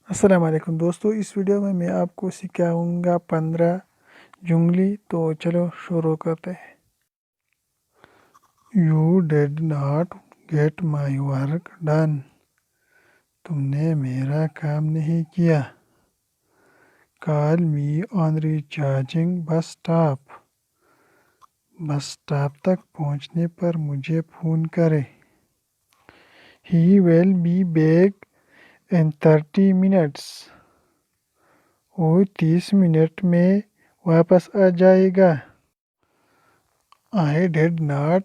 السلام علیکم دوستو، اس ویڈیو میں آپ کو سکھاؤں گا 15 جملے۔ تو چلو شروع کرتے ہیں۔ You did not get my work done. تم نے میرا کام نہیں کیا۔ Call me on recharging bus stop. Bus stop تک پہنچنے پر مجھے فون کرے۔ He will be back in 30 minutes. وہ 30 منٹ میں واپس آ جائے گا۔ I did not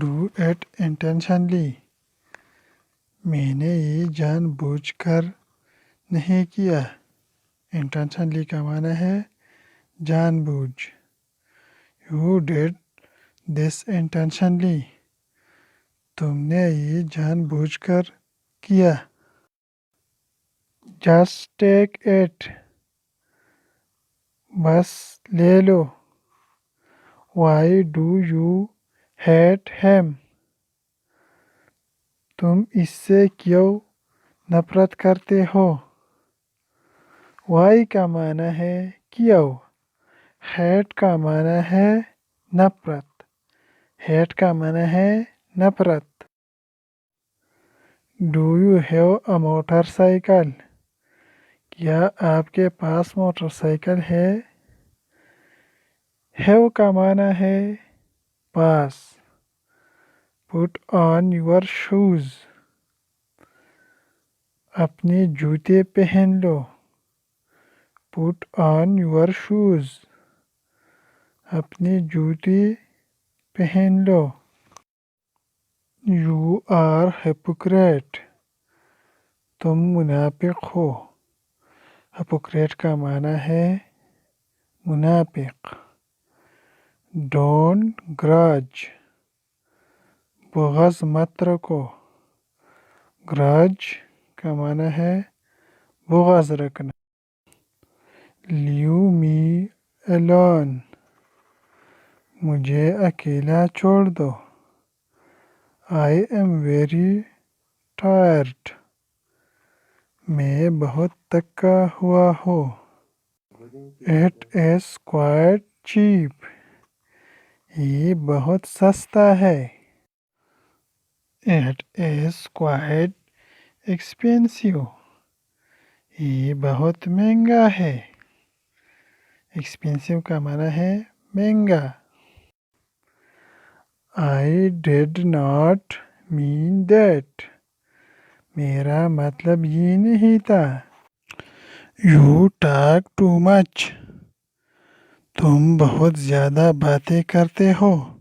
do it intentionally. میں نے یہ جان بوجھ کر نہیں کیا۔ Intentionally کا معنی ہے جان بوجھ۔ You did this intentionally. تم نے یہ جان بوجھ کر کیا۔ Just take it. بس لے لو۔ Why do you hate him? تم اس سے کیوں نفرت کرتے ہو؟ Why کا معنی ہے کیوں۔ hate کا معنی ہے نفرت۔ hate کا معنی ہے نفرت۔ Do you have a motorcycle? کیا آپ کے پاس موٹر سائیکل ہے؟ have کا معنی ہے پاس۔ Put on your shoes. اپنے جوتے پہن لو۔ Put on your shoes. اپنے جوتے پہن لو۔ You are hypocrite. تم منافق ہو۔ hypocrite کا معنی ہے منافق۔ Don't grudge. بغض مت رکھو۔ grudge کا معنی ہے بغض رکھنا۔ Leave me alone. مجھے اکیلا چھوڑ دو۔ I am very tired. میں بہت تھکا ہوا ہوں۔ It is quite cheap. یہ بہت سستا ہے۔ It is quite expensive. یہ بہت مہنگا ہے۔ Expensive کا معنی ہے مہنگا۔ I did not mean that. میرا مطلب یہ نہیں تھا۔ You talk too much. تم بہت زیادہ باتیں کرتے ہو۔